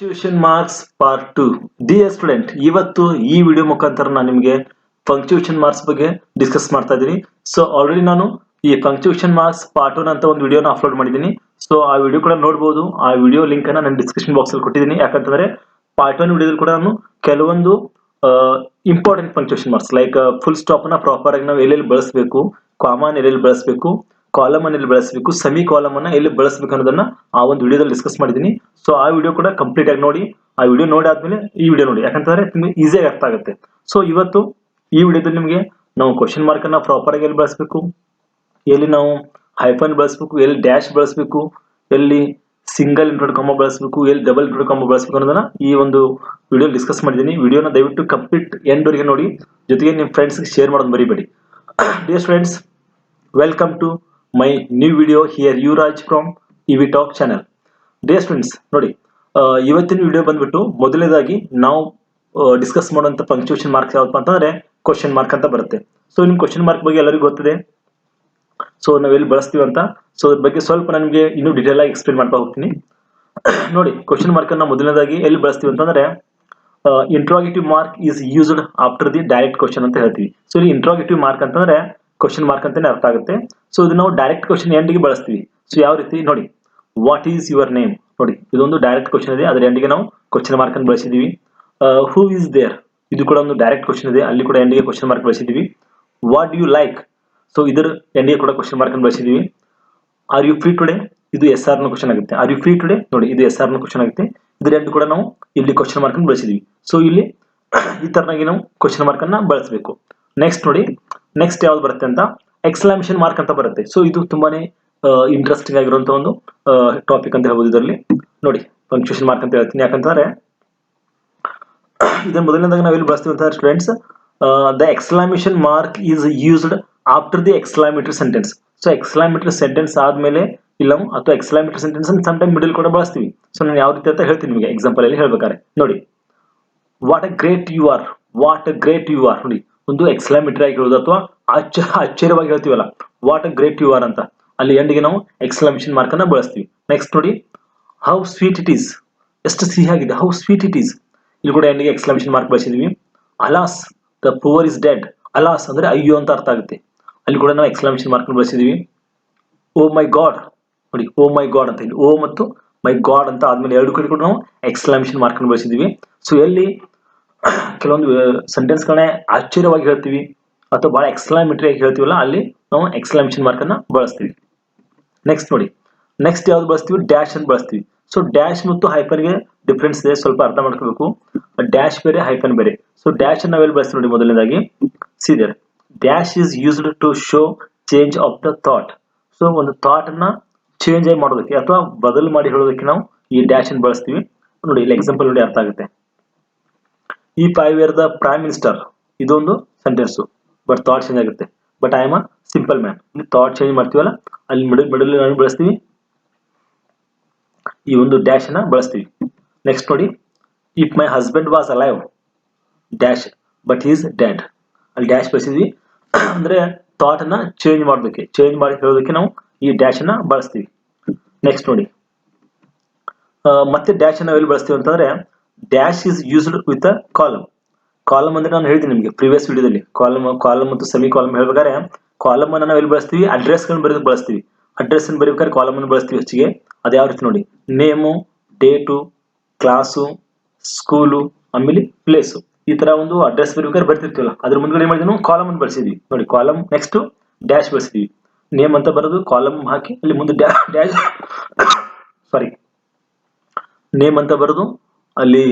Punctuation marks part 2 dear student, ಇವತ್ತು ಈ video ಮುಖಾಂತರ ನಾನು ನಿಮಗೆ ಪಂಕ್ಚುಯೇಷನ್ ಮಾರ್ಕ್ಸ್ ಬಗ್ಗೆ ಡಿಸ್ಕಸ್ ಮಾಡ್ತಾ ಇದ್ದೀನಿ. ಸೊ ಆಲ್ರೆಡಿ ನಾನು ಈ ಪಂಕ್ಚುಯೇಷನ್ ಮಾರ್ಕ್ಸ್ ಪಾರ್ಟ್ 1 ಅಂತ ಒಂದು ವಿಡಿಯೋನ ಅಪ್ಲೋಡ್ ಮಾಡಿದ್ದೀನಿ. ಸೊ ಆ ವಿಡಿಯೋ ಕೂಡ ನೋಡಬಹುದು. ಆ ವಿಡಿಯೋ ಲಿಂಕ್ ಅನ್ನ ನಾನು ಡಿಸ್ಕ್ರಿಪ್ಷನ್ ಬಾಕ್ಸ್ ಅಲ್ಲಿ ಕೊಟ್ಟಿದ್ದೀನಿ. ಯಾಕಂತಂದ್ರೆ ಪಾರ್ಟ್ 1 ವಿಡಿಯೋದಲ್ಲಿ ಕೂಡ ನಾನು ಕೆಲವೊಂದು important punctuation marks like full stop ನ ಪ್ರಾಪರ್ ಆಗಿ ನಾವು ಎಲ್ಲೆಲ್ಲಿ ಬಳಸಬೇಕು, ಕಾಮನ್ ಎಲ್ಲೆಲ್ಲಿ ಬಳಸಬೇಕು, ಕಾಲಮ್ ಅನ್ನು ಎಲ್ಲಿ ಬಳಸಬೇಕು, ಸೆಮಿ ಕಾಲಮ್ ಅನ್ನ ಎಲ್ಲಿ ಬಳಸಬೇಕು ಅನ್ನೋದನ್ನ ಆ ಒಂದು ವಿಡಿಯೋದಲ್ಲಿ ಡಿಸ್ಕಸ್ ಮಾಡಿದ್ದೀನಿ. ಸೊ ಆ ವಿಡಿಯೋ ಕೂಡ ಕಂಪ್ಲೀಟ್ ಆಗಿ ನೋಡಿ. ಆ ವಿಡಿಯೋ ನೋಡಿ ಆದ್ಮೇಲೆ ಈ ವಿಡಿಯೋ ನೋಡಿ, ಯಾಕಂತಂದ್ರೆ ನಿಮಗೆ ಈಸಿಯಾಗಿ ಅರ್ಥ ಆಗುತ್ತೆ. ಸೊ ಇವತ್ತು ಈ ವಿಡಿಯೋದಲ್ಲಿ ನಿಮಗೆ ನಾವು ಕ್ವಶನ್ ಮಾರ್ಕ್ ಅನ್ನ ಪ್ರಾಪರ್ ಆಗಿ ಎಲ್ಲಿ ಬಳಸಬೇಕು, ಎಲ್ಲಿ ನಾವು ಹೈಫನ್ ಬಳಸಬೇಕು, ಎಲ್ಲಿ ಡ್ಯಾಶ್ ಬಳಸಬೇಕು, ಎಲ್ಲಿ ಸಿಂಗಲ್ ಇಂಟರ್ಡ್ ಕಾಮ ಬಳಸಬೇಕು, ಎಲ್ಲಿ ಡಬಲ್ ಇಂಟರ್ಡ್ ಕಾಮ ಬಳಸಬೇಕು ಅನ್ನೋದನ್ನ ಈ ಒಂದು ವಿಡಿಯೋ ಡಿಸ್ಕಸ್ ಮಾಡಿದ್ದೀನಿ. ವಿಡಿಯೋನ ದಯವಿಟ್ಟು ಕಂಪ್ಲೀಟ್ ಎಂಡ್ ವರೆಗೆ ನೋಡಿ, ಜೊತೆಗೆ ನಿಮ್ಮ ಫ್ರೆಂಡ್ಸ್ ಶೇರ್ ಮಾಡೋದು ಮರಿಬೇಡಿ. Dear students, welcome to my new video here Yuvraj from EV talk channel. Dear students, ನೋಡಿ ಇವತ್ತಿನ ವಿಡಿಯೋ ಬಂದ್ಬಿಟ್ಟು ಮೊದಲನೇದಾಗಿ ನಾವು ಡಿಸ್ಕಸ್ ಮಾಡುವಂತ ಪಂಕ್ಚುಯೇಷನ್ ಮಾರ್ಕ್ಸ್ ಯಾವಪ್ಪ ಅಂತಂದ್ರೆ ಕ್ವಶನ್ ಮಾರ್ಕ್ ಅಂತ ಬರುತ್ತೆ. ಸೊ ನಿಮ್ ಕ್ವಶನ್ ಮಾರ್ಕ್ ಬಗ್ಗೆ ಎಲ್ಲರಿಗೂ ಗೊತ್ತಿದೆ. ಸೊ ನಾವೆಲ್ಲಿ ಬಳಸ್ತೀವಿ ಅಂತ, ಸೊ ಅದ್ರ ಬಗ್ಗೆ ಸ್ವಲ್ಪ ನಿಮಗೆ ಇನ್ನೂ ಡಿಟೇಲ್ ಆಗಿ ಎಕ್ಸ್ಪ್ಲೇನ್ ಮಾಡ್ತಾ ಹೋಗ್ತೀನಿ. ನೋಡಿ, ಕ್ವಶನ್ ಮಾರ್ಕ್ ಅನ್ನ ಮೊದಲನೇದಾಗಿ ಎಲ್ಲಿ ಬಳಸ್ತೀವಿ ಅಂತಂದ್ರೆ interrogative mark is used after the direct question ಅಂತ ಹೇಳ್ತೀವಿ. ಸೊ ಇಲ್ಲಿ ಇಂಟ್ರಾಗೇಟಿವ್ ಮಾರ್ಕ್ ಅಂತಂದ್ರೆ ಕ್ವಶನ್ ಮಾರ್ಕ್ ಅಂತಾನೆ ಅರ್ಥ ಆಗುತ್ತೆ. ಸೊ ಇದು ನಾವು ಡೈರೆಕ್ಟ್ ಕ್ವಶನ್ ಎಂಡಿಗೆ ಬಳಸ್ತೀವಿ. ಸೊ ಯಾವ ರೀತಿ ನೋಡಿ, ವಾಟ್ ಈಸ್ ಯುವರ್ ನೇಮ್, ನೋಡಿ ಇದೊಂದು ಡೈರೆಕ್ಟ್ ಕ್ವಶನ್ ಇದೆ, ಅದರ ಎಂಡಿಗೆ ನಾವು ಕ್ವಶನ್ ಮಾರ್ಕ್ ಅನ್ನು ಬಳಸಿದೀವಿ. ಹೂ ಈಸ್ ದೇರ್, ಇದು ಕೂಡ ಒಂದು ಡೈರೆಕ್ಟ್ ಕ್ವಶನ್ ಇದೆ, ಅಲ್ಲಿ ಕೂಡ ಎಂಡಿಗೆ ಕ್ವಶನ್ ಮಾರ್ಕ್ ಬಳಸಿದೀವಿ. What do you like, so ಇದರ ಎಂಡಿಗೆ ಕೂಡ ಕ್ವಶನ್ ಮಾರ್ಕ್ ಅನ್ನು ಬಳಸಿದೀವಿ. ಆರ್ ಯು ಫ್ರೀ ಟುಡೇ, ಇದು ಎಸ್ ಆರ್ ನ ಕ್ವಶನ್ ಆಗುತ್ತೆ. ಆರ್ ಯು ಫ್ರೀ ಟುಡೇ, ನೋಡಿ ಇದು ಎಸ್ ಆರ್ ನ ಕ್ವಶನ್ ಆಗುತ್ತೆ. ಇದರ ಎಂಡ್ ಕೂಡ ನಾವು ಇಲ್ಲಿ ಕ್ವಶನ್ ಮಾರ್ಕ್ ಅನ್ನು ಬಳಸಿದೀವಿ. ಸೊ ಇಲ್ಲಿ ಈ ತರನಾಗಿ ನಾವು ಕ್ವಶನ್ ಮಾರ್ಕ್ ಅನ್ನ ಬಳಸಬೇಕು. ನೆಕ್ಸ್ಟ್ ನೋಡಿ, ನೆಕ್ಸ್ಟ್ ಯಾವ್ದು ಬರುತ್ತೆ ಅಂತ ಎಕ್ಸ್ಕ್ಲಾಮೇಷನ್ ಮಾರ್ಕ್ ಅಂತ ಬರುತ್ತೆ. ಸೊ ಇದು ತುಂಬಾನೇ ಇಂಟ್ರೆಸ್ಟಿಂಗ್ ಆಗಿರುವಂತ ಒಂದು ಟಾಪಿಕ್ ಅಂತ ಹೇಳ್ಬೋದು. ಇದರಲ್ಲಿ ನೋಡಿ ಪಂಕ್ಚುಯೇಷನ್ ಮಾರ್ಕ್ ಅಂತ ಹೇಳ್ತೀನಿ, ಯಾಕಂತಂದ್ರೆ ಇದನ್ನ ಮೊದಲನೇದಾಗ ನಾವು ಎಲ್ಲಿ ಬಳಸ್ತೀವಿ ಅಂತ students, the exclamation mark is used after the exclamatory sentence. So exclamatory sentence ಆದ್ಮೇಲೆ ಇಲ್ಲ, ಅಥವಾ exclamatory sentence sometime middle ಕೂಡ ಬಳಸ್ತೀವಿ. ಸೊ ನಾನು ಯಾವ ರೀತಿ ಅಂತ ಹೇಳ್ತೀನಿ ನಿಮಗೆ ಎಕ್ಸಾಂಪಲ್ ಅಲ್ಲಿ ಹೇಳ್ಬೇಕಾದ್ರೆ. ನೋಡಿ, what a great you are, what a great you are, ನೋಡಿ ಒಂದು ಎಕ್ಸ್ಕ್ಲಾಮೇಟರಿ ಆಗಿ ಹೇಳೋದು ಅಥವಾ ಆಶ್ಚರ್ಯವಾಗಿ ಹೇಳ್ತೀವಲ್ಲ, what a great you are ಅಂತ, ಅಲ್ಲಿ ಎಂಡಿಗೆ ನಾವು ಎಕ್ಸ್ಕ್ಲಾಮೇಷನ್ ಮಾರ್ಕ್ ಅನ್ನ ಬಳಸ್ತೀವಿ. ನೆಕ್ಸ್ಟ್ ನೋಡಿ, ಹೌ ಸ್ವೀಟ್ ಇಟ್ ಈಸ್, ಎಷ್ಟು ಸಿಹಿಯಾಗಿದೆ, ಹೌ ಸ್ವೀಟ್ ಇಟ್ ಈಸ್, ಇಲ್ಲಿ ಕೂಡ ಎಂಡಿಗೆ ಎಕ್ಸ್ಕ್ಲಾಮೇಷನ್ ಮಾರ್ಕ್ ಬಳಸಿದೀವಿ. Alas the poor is dead, alas ಅಂದ್ರೆ ಅಯ್ಯೋ ಅಂತ ಅರ್ಥ ಆಗುತ್ತೆ, ಅಲ್ಲಿ ಕೂಡ ನಾವು ಎಕ್ಸ್ಕ್ಲಾಮೇಷನ್ ಮಾರ್ಕ್ ಬಳಸಿದೀವಿ. ಓ ಮೈ ಗಾಡ್, ನೋಡಿ ಓ ಮೈ ಗಾಡ್ ಅಂತ, ಇಲ್ಲಿ ಓ ಮತ್ತು ಮೈ ಗಾಡ್ ಅಂತ ಆದ್ಮೇಲೆ ಎರಡು ಕಡೆ ಕೂಡ ನಾವು ಎಕ್ಸ್ಕ್ಲಾಮೇಷನ್ ಮಾರ್ಕ್ ಅನ್ನು ಬಳಸಿದೀವಿ. ಸೊ ಎಲ್ಲಿ ಕೆಲವೊಂದು ಸೆಂಟೆನ್ಸ್ ಗಳನ್ನ ಆಶ್ಚರ್ಯವಾಗಿ ಹೇಳ್ತೀವಿ ಅಥವಾ ಬಹಳ ಎಕ್ಸ್ಕ್ಲಾಮೇಟರಿ ಆಗಿ ಹೇಳ್ತೀವಲ್ಲ, ಅಲ್ಲಿ ನಾವು ಎಕ್ಸ್ಕ್ಲಾಮೇಷನ್ ಮಾರ್ಕ್ ಅನ್ನ ಬಳಸ್ತೀವಿ. ನೆಕ್ಸ್ಟ್ ನೋಡಿ, ನೆಕ್ಸ್ಟ್ ಯಾವ್ದು ಬಳಸ್ತೀವಿ, ಡ್ಯಾಶ್ ಅಂತ ಬಳಸ್ತೀವಿ. ಸೊ ಡ್ಯಾಶ್ ಮತ್ತು ಹೈಫನ್ ಗೆ ಡಿಫ್ರೆನ್ಸ್ ಇದೆ, ಸ್ವಲ್ಪ ಅರ್ಥ ಮಾಡ್ಕೋಬೇಕು. ಡ್ಯಾಶ್ ಬೇರೆ, ಹೈಫನ್ ಬೇರೆ. ಸೊ ಡ್ಯಾಶ್ ನಾವೆಲ್ಲಿ ಬಳಸ್ತೀವಿ ನೋಡಿ, ಮೊದಲನೇದಾಗಿ ಸೀದರ್ dash is used to show change of the thought. So ಒಂದು ಥಾಟ್ ಅನ್ನ ಚೇಂಜ್ ಆಗಿ ಮಾಡೋದಕ್ಕೆ ಅಥವಾ ಬದಲು ಮಾಡಿ ಹೇಳೋದಕ್ಕೆ ನಾವು ಈ ಡ್ಯಾಶ್ ಅನ್ನು ಬಳಸ್ತೀವಿ. ನೋಡಿ ಇಲ್ಲಿ ಎಕ್ಸಾಂಪಲ್ ನೋಡಿ ಅರ್ಥ ಆಗುತ್ತೆ. If I were the prime minister, ಇದೊಂದು ಸೆಂಟೆನ್ಸ್, ಬಟ್ ಥಾಟ್ ಚೇಂಜ್ ಆಗುತ್ತೆ. But I am a simple man, ಇಲ್ಲಿ ಥಾಟ್ ಚೇಂಜ್ ಮಾಡ್ತೀವಲ್ಲ, ಅಲ್ಲಿ ಮಿಡಲ್ ನಾವು ಬಳಸ್ತೀವಿ, ಈ ಒಂದು ಡ್ಯಾಶ್ ಅನ್ನ ಬಳಸ್ತೀವಿ. ನೆಕ್ಸ್ಟ್ ನೋಡಿ, if my husband was alive dash but is dead, ಅಲ್ಲಿ ಡ್ಯಾಶ್ ಬಳಸಿದ್ವಿ. ಅಂದ್ರೆ ಥಾಟ್ ಅನ್ನ ಚೇಂಜ್ ಮಾಡೋದಕ್ಕೆ, ಚೇಂಜ್ ಮಾಡಿ ಹೇಳೋದಕ್ಕೆ ನಾವು ಈ ಡ್ಯಾಶ್ ಅನ್ನ ಬಳಸ್ತೀವಿ. ನೆಕ್ಸ್ಟ್ ನೋಡಿ, ಮತ್ತೆ ಡ್ಯಾಶ್ ಅನ್ನ ಎಲ್ಲಿ ಬಳಸ್ತೀವಿ ಅಂತಂದ್ರೆ dash is used with a column. Column ಅಂದ್ರೆ ನಾನು ಹೇಳಿದ್ದೀನಿ ನಿಮಗೆ ಪ್ರೀವಿಯಸ್ ವಿಡಿಯೋದಲ್ಲಿ, ಕಾಲಮ್ ಮತ್ತು ಸೆಮಿ ಕಾಲಮ್ ಹೇಳ್ಬೇಕಾದ್ರೆ ಕಾಲಮ್ ಅನ್ನ ನಾವು ಎಲ್ಲಿ ಬಳಸ್ತೀವಿ, ಅಡ್ರೆಸ್ ಗಳನ್ನ ಬರೆಯೋದಕ್ಕೆ ಬಳಸ್ತೀವಿ. ಅಡ್ರೆಸ್ ಅನ್ನು ಬರೀಬೇಕಾದ್ರೆ ಕಾಲಮ್ ಅನ್ನು ಬಳಸ್ತೀವಿ ಹೆಚ್ಚಿಗೆ. ಅದು ಯಾವ ರೀತಿ ನೋಡಿ, ನೇಮು, ಡೇಟು, ಕ್ಲಾಸು, ಸ್ಕೂಲು, ಆಮೇಲೆ ಪ್ಲೇಸು, ಈ ತರ ಒಂದು ಅಡ್ರೆಸ್ ಬರೀಬೇಕಾದ್ರೆ ಬರ್ತಿರ್ತೀವಲ್ಲ, ಅದ್ರ ಮುಂದ್ಗಡೆ ಮಾಡಿದ್ವಿ ನಾವು ಕಾಲಮ್ ಅನ್ನು ಬಳಸಿದ್ವಿ. ನೋಡಿ ಕಾಲಮ್, ನೆಕ್ಸ್ಟ್ ಡ್ಯಾಶ್ ಬಳಸಿದ್ವಿ. ನೇಮ್ ಅಂತ ಬರೋದು ಕಾಲಮ್ ಹಾಕಿ ಅಲ್ಲಿ ಮುಂದೆ ಡ್ಯಾಶ್ ಸಾರಿ ನೇಮ್ ಅಂತ ಬರೋದು ಅಲ್ಲಿ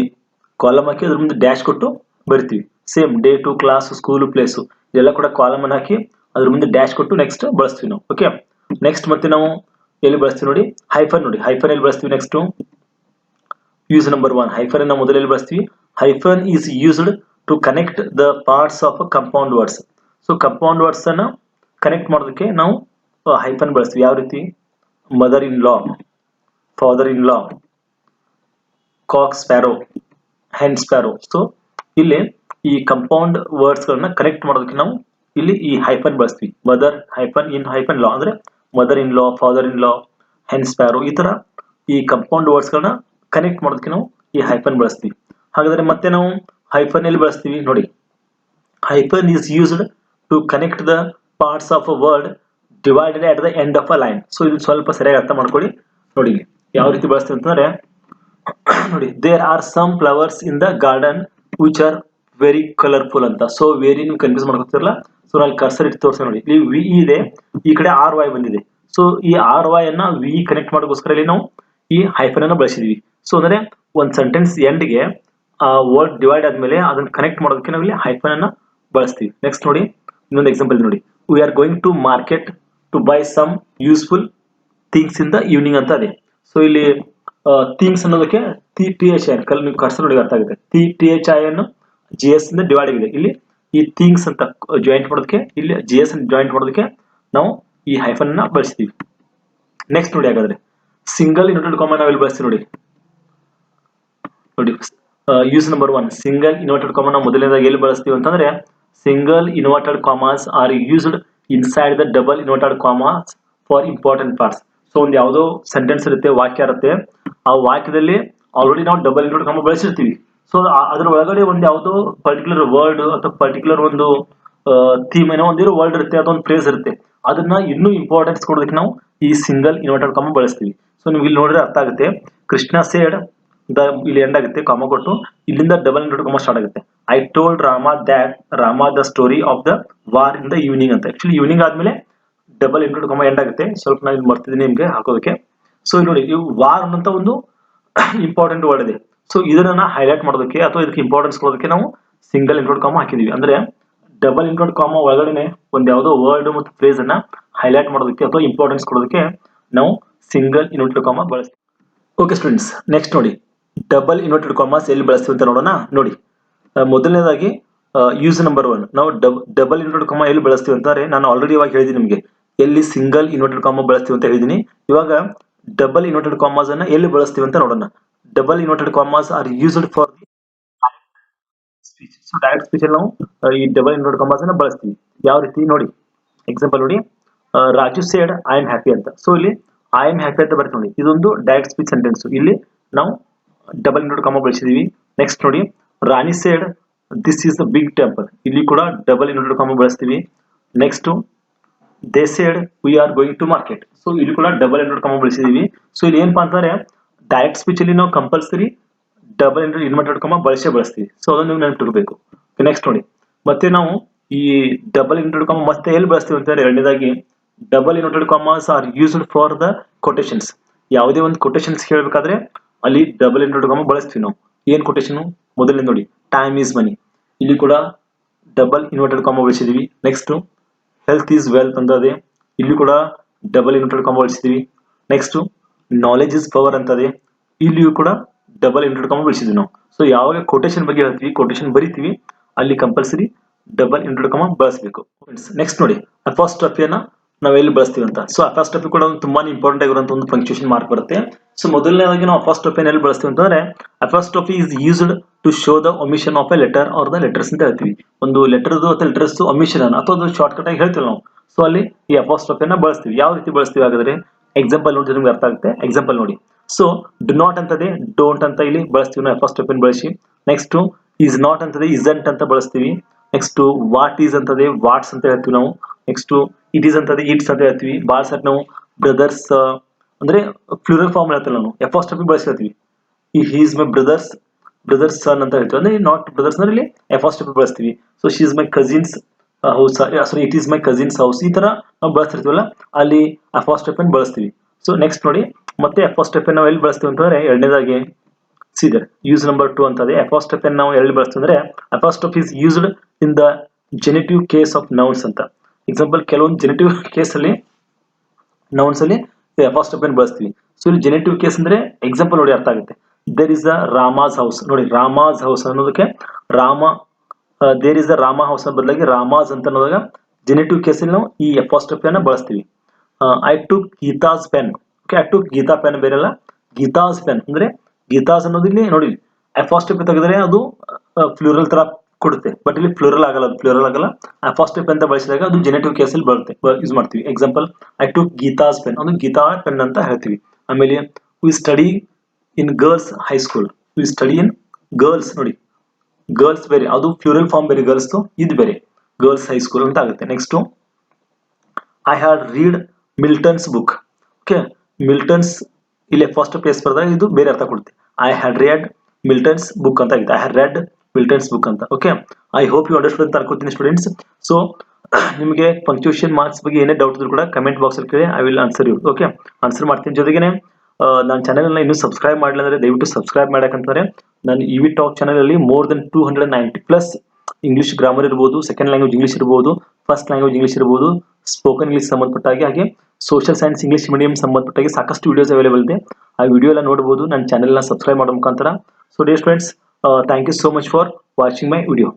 ಕಾಲಮ್ ಹಾಕಿ ಅದ್ರ ಮುಂದೆ ಡ್ಯಾಶ್ ಕೊಟ್ಟು ಬರಿತೀವಿ. Same date, class, school, place ಇದೆಲ್ಲ ಕೂಡ ಕಾಲಮ್ ಅನ್ನು ಹಾಕಿ ಅದ್ರ ಮುಂದೆ ಡ್ಯಾಶ್ ಕೊಟ್ಟು ನೆಕ್ಸ್ಟ್ ಬಳಸ್ತೀವಿ ನಾವು. ಓಕೆ, ನೆಕ್ಸ್ಟ್ ಮತ್ತೆ ನಾವು ಎಲ್ಲಿ ಬಳಸ್ತೀವಿ ನೋಡಿ, ಹೈಫನ್. ನೋಡಿ ಹೈಫನ್ ಎಲ್ಲಿ ಬಳಸ್ತೀವಿ, ನೆಕ್ಸ್ಟ್ ಯೂಸ್ ನಂಬರ್ 1 ಹೈಫನ್ ಅನ್ನ ಮೊದಲು ಎಲ್ಲಿ ಬಳಸ್ತೀವಿ, hyphen is used to connect the parts of compound words. So compound words ಅನ್ನ ಕನೆಕ್ಟ್ ಮಾಡೋದಕ್ಕೆ ನಾವು ಹೈಫನ್ ಬಳಸ್ತೀವಿ. ಯಾವ ರೀತಿ, mother in law, father in law, cock sparrow, hen sparrow. So ಇಲ್ಲಿ ಈ ಕಂಪೌಂಡ್ ವರ್ಡ್ಸ್ ಗಳನ್ನ ಕನೆಕ್ಟ್ ಮಾಡೋದಕ್ಕೆ ನಾವು ಇಲ್ಲಿ ಈ ಹೈಫನ್ ಬಳಸ್ತೀವಿ. ಮದರ್ ಹೈಫನ್ ಇನ್ ಹೈಫನ್ ಲಾ ಅಂದ್ರೆ mother in law, father in ಲಾ, ಹೆನ್ ಸ್ಪ್ಯಾರೋ, ಈ ತರ ಈ ಕಂಪೌಂಡ್ ವರ್ಡ್ಸ್ ಗಳನ್ನ ಕನೆಕ್ಟ್ ಮಾಡೋದಕ್ಕೆ ನಾವು ಈ ಹೈಫನ್ ಬಳಸ್ತೀವಿ. ಹಾಗಾದ್ರೆ ಮತ್ತೆ ನಾವು ಹೈಫನ್ ಎಲ್ಲಿ ಬಳಸ್ತೀವಿ ನೋಡಿ. Hyphen is used to connect the parts of a word divided at the end of a line. So ಇದು ಸ್ವಲ್ಪ ಸರಿಯಾಗಿ ಅರ್ಥ ಮಾಡ್ಕೊಳ್ಳಿ. ನೋಡಿ ಯಾವ ರೀತಿ ಬಳಸ್ತೀವಿ ಅಂತಂದ್ರೆ ನೋಡಿ, there are some flowers in the garden which are very colourful ಅಂತ. ಸೊ ವೆರಿ ನೀವು ಕನ್ಫ್ಯೂಸ್ ಮಾಡ್ಕೊತಿರಲ್ಲ. ಸೊ ನಾನು ಕರ್ಸರ್ ಇಟ್ಟು ತೋರಿಸಿ ನೋಡಿ, ಇಲ್ಲಿ ವಿ ಇದೆ, ಈ ಕಡೆ ಆರ್ ವೈ ಬಂದಿದೆ. ಸೊ ಈ ಆರ್ ವೈ ಅನ್ನ ವಿ ಕನೆಕ್ಟ್ ಮಾಡೋಕ್ಕೋಸ್ಕರ ಇಲ್ಲಿ ನಾವು ಈ ಹೈಫನ್ ಅನ್ನು ಬಳಸಿದ್ವಿ. ಸೊ ಅಂದ್ರೆ ಒಂದು ಸೆಂಟೆನ್ಸ್ ಎಂಡ್ಗೆ ಆ ವರ್ಡ್ ಡಿವೈಡ್ ಆದ್ಮೇಲೆ ಅದನ್ನ ಕನೆಕ್ಟ್ ಮಾಡೋದಕ್ಕೆ ನಾವು ಇಲ್ಲಿ ಹೈಫನ್ ಅನ್ನ ಬಳಸ್ತೀವಿ. ನೆಕ್ಸ್ಟ್ ನೋಡಿ, ಇನ್ನೊಂದು ಎಕ್ಸಾಂಪಲ್ ನೋಡಿ, we are going to market to buy some useful things in the evening ಅಂತ ಇದೆ. ಸೊ ಇಲ್ಲಿ ಥಿಂಗ್ಸ್ ಅನ್ನೋದಕ್ಕೆ ಟಿ ಎಚ್ ಐ ನೀವು ಕರ್ಸರ್ ನೋಡಿ ಅರ್ಥ ಆಗುತ್ತೆ. ಟಿ ಎಚ್ ಐ ಅನ್ನು ಜಿ ಎಸ್ ಇಂದ ಡಿವೈಡ್ ಆಗಿದೆ. ಇಲ್ಲಿ ಈ ಥಿಂಗ್ಸ್ ಅಂತ ಜಾಯಿಂಟ್ ಮಾಡೋದಕ್ಕೆ, ಇಲ್ಲಿ ಜಿ ಎಸ್ ಜಾಯಿಂಟ್ ಮಾಡೋದಕ್ಕೆ ನಾವು ಈ ಹೈಫನ್ ಅನ್ನ ಬಳಸ್ತೀವಿ. ನೆಕ್ಸ್ಟ್ ನೋಡಿ, ಹಾಗಾದ್ರೆ ಸಿಂಗಲ್ ಇನ್ವರ್ಟೆಡ್ ಕಾಮಾ ನಾವೆಲ್ಲಿ ಬಳಸ್ತೀವಿ ನೋಡಿ. Use number 1 single inverted comma ನಾವು ಮೊದಲನೇದಾಗಿ ಎಲ್ಲಿ ಬಳಸ್ತೀವಿ ಅಂತಂದ್ರೆ, single inverted commas are used inside the double inverted commas for important parts. So ಒಂದು ಯಾವುದೋ ಸೆಂಟೆನ್ಸ್ ಇರುತ್ತೆ, ವಾಕ್ಯ ಇರುತ್ತೆ, ಆ ವಾಕ್ಯದಲ್ಲಿ ಆಲ್ರೆಡಿ ನಾವು ಡಬಲ್ ಇನ್ವರ್ಟೆಡ್ ಕಾಮಾ ಬಳಸಿರ್ತೀವಿ. ಸೊ ಅದ್ರ ಒಳಗಡೆ ಒಂದು ಯಾವುದೋ ಪರ್ಟಿಕ್ಯುಲರ್ ವರ್ಡ್ ಅಥವಾ ಪರ್ಟಿಕ್ಯುಲರ್ ಒಂದು ಥೀಮ್ ಏನೋ ಒಂದಿರೋ ವರ್ಡ್ ಇರುತ್ತೆ ಅಥವಾ ಒಂದು ಫ್ರೇಸ್ ಇರುತ್ತೆ, ಅದನ್ನ ಇನ್ನೂ ಇಂಪಾರ್ಟೆನ್ಸ್ ಕೊಡೋದಕ್ಕೆ ನಾವು ಈ ಸಿಂಗಲ್ ಇನ್ವರ್ಟೆಡ್ ಕಾಮಾ ಬಳಸ್ತೀವಿ. ಸೊ ನಿಮ್ಗೆ ಇಲ್ಲಿ ನೋಡಿದ್ರೆ ಅರ್ಥ ಆಗುತ್ತೆ. ಕೃಷ್ಣ ಸೇಡ್ ಇಲ್ಲಿ ಎಂಡ್ ಆಗುತ್ತೆ, ಕಾಮ ಕೊಟ್ಟು ಇಲ್ಲಿಂದ ಡಬಲ್ ಇನ್ವರ್ಟೆಡ್ ಕಾಮಾ ಸ್ಟಾರ್ಟ್ ಆಗುತ್ತೆ. I told Rama the story of the war in the evening ಅಂತ. ಆಕ್ಚುಲಿ ಈವ್ನಿಂಗ್ ಆದ್ಮೇಲೆ ಡಬಲ್ ಇನ್ವರ್ಟೆಡ್ ಕಾಮಾ ಎಂಡ್ ಆಗುತ್ತೆ. ಸ್ವಲ್ಪ ನಾನು ಇಲ್ಲಿ ಮರ್ತಿದ್ದೀನಿ ನಿಮ್ಗೆ ಹಾಕೋದಕ್ಕೆ. ಸೊ ಇಲ್ಲಿ ನೋಡಿ, ಇವು ವಾರ್ ಅಂತ ಒಂದು ಇಂಪಾರ್ಟೆಂಟ್ ವರ್ಡ್ ಇದೆ. ಸೊ ಇದನ್ನ ಹೈಲೈಟ್ ಮಾಡೋದಕ್ಕೆ ಅಥವಾ ಇದಕ್ಕೆ ಇಂಪಾರ್ಟೆನ್ಸ್ ಕೊಡೋದಕ್ಕೆ ನಾವು ಸಿಂಗಲ್ ಇನ್ವರ್ಟೆಡ್ ಕಾಮಾ ಹಾಕಿದೀವಿ. ಅಂದ್ರೆ ಡಬಲ್ ಇನ್ವರ್ಟೆಡ್ ಕಾಮಾ ಒಳಗಡೆ ಒಂದು ಯಾವುದೋ ವರ್ಡ್ ಮತ್ತು ಫ್ರೇಸ್ ಅನ್ನ ಹೈಲೈಟ್ ಮಾಡೋದಕ್ಕೆ ಅಥವಾ ಇಂಪಾರ್ಟೆನ್ಸ್ ಕೊಡೋದಕ್ಕೆ ನಾವು ಸಿಂಗಲ್ ಇನ್ವರ್ಟೆಡ್ ಕಾಮಾ ಬಳಸ್ತೀವಿ. ಓಕೆ ಸ್ಟೂಡೆಂಟ್ಸ್, ನೆಕ್ಸ್ಟ್ ನೋಡಿ, ಡಬಲ್ ಇನ್ವರ್ಟೆಡ್ ಕಾಮಾಸ್ ಎಲ್ಲಿ ಬಳಸ್ತೀವಿ ಅಂತ ನೋಡೋಣ. ನೋಡಿ, ಮೊದಲನೇದಾಗಿ ಯೂಸ್ ನಂಬರ್ 1 ನಾವು ಡಬಲ್ ಇನ್ವರ್ಟೆಡ್ ಕಾಮಾ ಎಲ್ಲಿ ಬಳಸ್ತೀವಿ ಅಂತಂದ್ರೆ, ನಾನು ಆಲ್ರೆಡಿ ಇವಾಗ ಹೇಳಿದ್ದೀನಿ ನಿಮಗೆ ಎಲ್ಲಿ ಸಿಂಗಲ್ ಇನ್ವರ್ಟೆಡ್ ಕಾಮಾ ಬಳಸ್ತೀವಿ ಅಂತ ಹೇಳಿದ್ದೀನಿ. ಇವಾಗ ಡಬಲ್ ಇನ್ವರ್ಟೆಡ್ ಕಾಮಾಸ್ ಅನ್ನ ಎಲ್ಲಿ ಬಳಸ್ತೀವಿ ಅಂತ ನೋಡೋಣ. Double inverted commas are used for the speech. So direct speech ಅಲ್ಲಿ ನಾವು ಈ ಡಬಲ್ ಇನ್ವರ್ಟೆಡ್ ಕಾಮಾಸ್ ಅನ್ನ ಬಳಸ್ತೀವಿ. ಯಾವ ರೀತಿ ನೋಡಿ, ಎಕ್ಸಾಂಪಲ್ ನೋಡಿ, Raju said I am happy ಅಂತ. ಸೊ ಇಲ್ಲಿ ಐ ಆಮ್ ಹ್ಯಾಪಿ ಅಂತ ಬರ್ತೀವಿ ನೋಡಿ, ಇದೊಂದು ಡೈರೆಕ್ಟ್ ಸ್ಪೀಚ್ ಸೆಂಟೆನ್ಸ್. ಇಲ್ಲಿ ನಾವು ಡಬಲ್ ಇನ್ವರ್ಟೆಡ್ ಕಾಮಾ ಬಳಸಿದೀವಿ. ನೆಕ್ಸ್ಟ್ ನೋಡಿ, Rani said this is the big temple. ಇಲ್ಲಿ ಕೂಡ ಡಬಲ್ ಇನ್ವರ್ಟೆಡ್ ಕಾಮಾ ಬಳಸ್ತೀವಿ. Next they said we are going to market. So ಇಲ್ಲಿ ಕೂಡ ಡಬಲ್ ಇನ್ವರ್ಟೆಡ್ ಕಾಮಾ ಬಳಸಿದೀವಿ. ಸೊ ಇಲ್ಲಿ ಏನಪ್ಪಾ ಅಂತಂದ್ರೆ, ಡೈರೆಕ್ಟ್ ಸ್ಪೀಚ್ ಅಲ್ಲಿ ನಾವು ಕಂಪಲ್ಸರಿ ಡಬಲ್ ಇನ್ವರ್ಟೆಡ್ ಕಾಮಾ ಬಳಸ್ತೀವಿ. ಸೊ ಅದನ್ನು ನೀವು ನೆನಪಿಟ್ಕೋಬೇಕು. ನೆಕ್ಸ್ಟ್ ನೋಡಿ, ಮತ್ತೆ ನಾವು ಈ ಡಬಲ್ ಇನ್ವರ್ಟೆಡ್ ಕಾಮಾ ಮತ್ತೆ ಎಲ್ಲಿ ಬಳಸ್ತೀವಿ ಅಂತಂದ್ರೆ, ಎರಡನೇದಾಗಿ double inverted commas are used for the quotations. ಯಾವುದೇ ಒಂದು ಕೊಟೇಶನ್ಸ್ ಹೇಳಬೇಕಾದ್ರೆ ಅಲ್ಲಿ ಡಬಲ್ ಇನ್ವರ್ಟೆಡ್ ಕಾಮಾ ಬಳಸ್ತೀವಿ ನಾವು. ಏನ್ ಕೊಟೇಶನ್? ಮೊದಲನೇ ನೋಡಿ, ಟೈಮ್ ಈಸ್ ಮನಿ. ಇಲ್ಲಿ ಕೂಡ ಡಬಲ್ ಇನ್ವರ್ಟೆಡ್ ಕಾಮಾ ಬಳಸಿದೀವಿ. ನೆಕ್ಸ್ಟ್ ಹೆಲ್ತ್ ಈಸ್ ವೆಲ್ತ್ ಅಂತ ಇದೆ, ಇಲ್ಲಿ ಕೂಡ ಡಬಲ್ ಇನ್ವರ್ಟೆಡ್ ಕಾಮಾ ಬಳಸಿದೀವಿ. ನೆಕ್ಸ್ಟ್ ನಾಲೆಜ್ ಇಸ್ ಪವರ್ ಅಂತ ಇದೆ, ಇಲ್ಲಿಯೂ ಕೂಡ ಡಬಲ್ ಇನ್ವರ್ಟೆಡ್ ಕಾಮಾ ಬಳಸಿದ್ವಿ ನಾವು. ಸೊ ಯಾವಾಗ ಕೊಟೇಶನ್ ಬಗ್ಗೆ ಹೇಳ್ತೀವಿ, ಕೊಟೇಶನ್ ಬರಿತೀವಿ, ಅಲ್ಲಿ ಕಂಪಲ್ಸರಿ ಡಬಲ್ ಇನ್ವರ್ಟೆಡ್ ಕಾಮಾ ಬಳಸಬೇಕು. ನೆಕ್ಸ್ಟ್ ನೋಡಿ, ಅಪಾಸ್ಟ್ರಫಿಯನ್ನ ನಾವು ಎಲ್ಲಿ ಬಳಸ್ತೀವಿ ಅಂತ. ಸೊ ಅಪಾಸ್ಟ್ರಫಿ ಕೂಡ ಒಂದು ತುಂಬಾ ಇಂಪಾರ್ಟೆಂಟ್ ಆಗಿರುವಂತ ಒಂದು ಪಂಕ್ಚುಯೇಷನ್ ಮಾರ್ಕ್ ಬರುತ್ತೆ. ಸೊ ಮೊದಲನೇದಾಗಿ ನಾವು ಅಪಾಸ್ಟ್ರಫಿಯನ್ನು ಎಲ್ಲಿ ಬಳಸ್ತೀವಿ ಅಂತಂದ್ರೆ, apostrophe is used to show the omission of a letter or the letters ಅಂತ ಹೇಳ್ತೀವಿ. ಒಂದು ಲೆಟರ್ದು ಅಥವಾ ಲೆಟರ್ಸ್ ಒಮಿಷನ್ ಅನ್ನು ಅಥವಾ ಒಂದು ಶಾರ್ಟ್ ಕಟ್ ಆಗಿ ಹೇಳ್ತೀವಿ ನಾವು. ಸೊ ಅಲ್ಲಿ ಈ ಅಪಾಸ್ಟ್ರಫಿಯನ್ನ ಬಳಸ್ತೀವಿ. ಯಾವ ರೀತಿ ಬಳಸ್ತೀವಿ ಹಾಗಾದ್ರೆ ಎಕ್ಸಾಂಪಲ್ ನೋಡಿದ್ರೆ ನಿಮ್ಗೆ ಅರ್ಥ ಆಗುತ್ತೆ. ಎಕ್ಸಾಂಪಲ್ ನೋಡಿ, ಸೊ ಡು ನಾಟ್ ಅಂತದೆ, ಡೋಂಟ್ ಅಂತ ಇಲ್ಲಿ ಬಳಸ್ತೀವಿ ನಾವು ಅಪಾಸ್ಟ್ರಫಿಯನ್ನು ಬಳಸಿ. ನೆಕ್ಸ್ಟ್ ಈಸ್ ನಾಟ್ ಅಂತದೆ, ಇಸಂಟ್ ಅಂತ ಬಳಸ್ತೀವಿ. ನೆಕ್ಸ್ಟ್ ವಾಟ್ ಈಸ್ ಅಂತದೆ, ವಾಟ್ಸ್ ಅಂತ ಹೇಳ್ತೀವಿ ನಾವು. ನೆಕ್ಸ್ಟ್ ಇಟ್ ಈಸ್ ಅಂತದೆ, ಇಟ್ಸ್ ಅಂತ ಹೇಳ್ತೀವಿ. ಬಾಳ್ ಸರ್ ನಾವು ಬ್ರದರ್ಸ್ ಅಂದ್ರೆ ಫ್ಲೂರಲ್ ಫಾರ್ಮ್ ಹೇಳ್ತೀವಿ ನಾವು, ಅಪಾಸ್ಟ್ರಫಿ ಬಳಸ್ತೀವಿ. ಈ ಈಸ್ ಮೈ ಬ್ರದರ್ಸ್ ಸನ್ ಅಂತ ಹೇಳ್ತೀವಿ. ಅಂದ್ರೆ ನಾಟ್ ಬ್ರದರ್ಸ್ ಅಂದ್ರೆ ಇಲ್ಲಿ ಅಪಾಸ್ಟ್ರಫಿ ಬಳಸ್ತೀವಿ. So she is my cousins house, sorry it is my cousins house. ಈ ತರ ನಾವು ಬಳಸ್ತಿರ್ತೀವಲ್ಲ, ಅಲ್ಲಿ ಅಪಾಸ್ಟ್ರಫಿಯನ್ನು ಬಳಸ್ತೀವಿ. ಸೊ ನೆಕ್ಸ್ಟ್ ನೋಡಿ, ಮತ್ತೆ ಅಪಾಸ್ಟ್ರಫಿಯನ್ನು ನಾವು ಎಲ್ಲಿ ಬಳಸ್ತೀವಿ ಅಂತಂದ್ರೆ, ಎರಡನೇದಾಗಿ ಸೀದರ್ ಯೂಸ್ ನಂಬರ್ 2 ಅಂತದೆ. ಅಪಾಸ್ಟ್ರಫಿಯನ್ನು ನಾವು ಎಲ್ಲಿ ಬಳಸ್ತೀವಿ ಅಂದ್ರೆ, apostrophe is used in the genitive case of nouns ಅಂತ. ಎಕ್ಸಾಂಪಲ್, ಕೆಲವೊಂದು ಜೆನೆಟಿವ್ ಕೇಸ್ ಅಲ್ಲಿ ನೌನ್ಸ್ ಅಲ್ಲಿ ಅಪಾಸ್ಟ್ರಫಿಯನ್ನು ಬಳಸ್ತೀವಿ. ಸೊ ಇಲ್ಲಿ ಜೆನೆಟಿವ್ ಕೇಸ್ ಅಂದ್ರೆ ಎಕ್ಸಾಂಪಲ್ ನೋಡಿ ಅರ್ಥ ಆಗುತ್ತೆ. There is a Rama's house. ನೋಡಿ, ರಾಮಾಸ್ ಹೌಸ್ ಅನ್ನೋದಕ್ಕೆ there is a Rama house ಬದಲಾಗಿ ರಾಮಾಸ್ ಅಂತ ಅನ್ನೋದಾಗ ಜೆನೆಟಿವ್ ಕೇಸಲ್ಲಿ ನಾವು ಈ ಅಪಾಸ್ಟ್ರಫಿಯನ್ನು ಬಳಸ್ತೀವಿ. I took Geeta's pen. Okay, I took Geeta pen ಬೇರೆ ಅಲ್ಲ, ಗೀತಾಸ್ ಪೆನ್ ಅಂದ್ರೆ ಗೀತಾಸ್ ಅನ್ನೋದು ಇಲ್ಲಿ ನೋಡಿ ಅಪಾಸ್ಟ್ರಫಿ ತೆಗೆದ್ರೆ ಅದು ಫ್ಲೂರಲ್ ತರ ಕೊಡುತ್ತೆ. ಬಟ್ ಇಲ್ಲಿ ಫ್ಲೂರಲ್ ಆಗಲ್ಲ. ಅಪಾಸ್ಟ್ರಫಿ ಅಂತ ಬಳಸಿದಾಗ ಅದು ಜೆನೆಟಿವ್ ಕೇಸಲ್ಲಿ ಬರುತ್ತೆ, ಯೂಸ್ ಮಾಡ್ತೀವಿ. Example, I took Geeta's pen, ಅದು ಗೀತಾ ಪೆನ್ ಅಂತ ಹೇಳ್ತೀವಿ. ಆಮೇಲೆ we study in girls high school. We study in girls. ನೋಡಿ ಗರ್ಲ್ಸ್ ಬೇರೆ, ಅದು ಪ್ಲೂರಲ್ ಫಾರ್ಮ್ ಬೇರೆ ಗರ್ಲ್ಸ್, ಇದು ಬೇರೆ ಗರ್ಲ್ಸ್ ಹೈಸ್ಕೂಲ್ ಅಂತ ಆಗುತ್ತೆ. Next I had read Milton's book. Okay, Milton's ಇಲ್ಲಿ ಫಸ್ಟ್ ಪ್ಲೇಸ್ ಬರೆದಾಗ ಇದು ಬೇರೆ ಅರ್ಥ ಕೊಡುತ್ತೆ. I had read Milton's book ಅಂತ ಆಗಿದೆ. I had read Milton's book ಅಂತ. Okay, I hope you understood ಅಂತ ಅನ್ಕೋತೀನಿ ಸ್ಟೂಡೆಂಟ್ಸ್. ಸೊ ನಿಮಗೆ ಪಂಕ್ಚುಯೇಷನ್ ಮಾರ್ಕ್ಸ್ ಬಗ್ಗೆ ಏನೇ ಡೌಟ್ ಇದ್ರು ಕೂಡ ಕಮೆಂಟ್ ಬಾಕ್ಸ್ ಅಲ್ಲಿ ಕೇಳಿ, I will answer you. Okay, answer ಮಾಡ್ತೀನಿ. ಜೊತೆಗೇನೆ ನನ್ನ ಚಾನಲ್ನ ಇನ್ನೂ ಸಬ್ಸ್ಕ್ರೈಬ್ ಮಾಡಲಿಲ್ಲ ಅಂದರೆ ದಯವಿಟ್ಟು ಸಬ್ಸ್ಕ್ರೈಬ್ ಮಾಡಬೇಕಂತಂದ್ರೆ ನಾನು ಇವಿ ಟಾಕ್ ಚಾನಲಲ್ಲಿ ಮೋರ್ ದೆನ್ 290+ ಇಂಗ್ಲಿಷ್ ಗ್ರಾಮರ್ ಇರ್ಬೋದು, ಸೆಕೆಂಡ್ ಲ್ಯಾಂಗ್ವೇಜ್ ಇಂಗ್ಲಿಷ್ ಇರ್ಬೋದು, ಫಸ್ಟ್ ಲ್ಯಾಂಗ್ವೇಜ್ ಇಂಗ್ಲಿಷ್ ಇರ್ಬೋದು, ಸ್ಪೋಕನ್ ಇಂಗ್ಲಿಷ್ ಸಂಬಂಧಪಟ್ಟಾಗಿ, ಹಾಗೆ ಸೋಷಿಯಲ್ ಸೈನ್ಸ್ ಇಂಗ್ಲಿಷ್ ಮೀಡಿಯಂ ಸಂಬಂಧಪಟ್ಟಾಗಿ ಸಾಕಷ್ಟು ವಿಡಿಯೋಸ್ ಅವೈಲೇಬಲ್ ಇದೆ. ಆ ವಿಡಿಯೋ ಎಲ್ಲ ನೋಡ್ಬೋದು ನನ್ನ ಚಾನಲ್ನ ಸಬ್ಸ್ಕ್ರೈಬ್ ಮಾಡೋ ಮುಖಾಂತರ. So dear students, thank you so much for watching my video.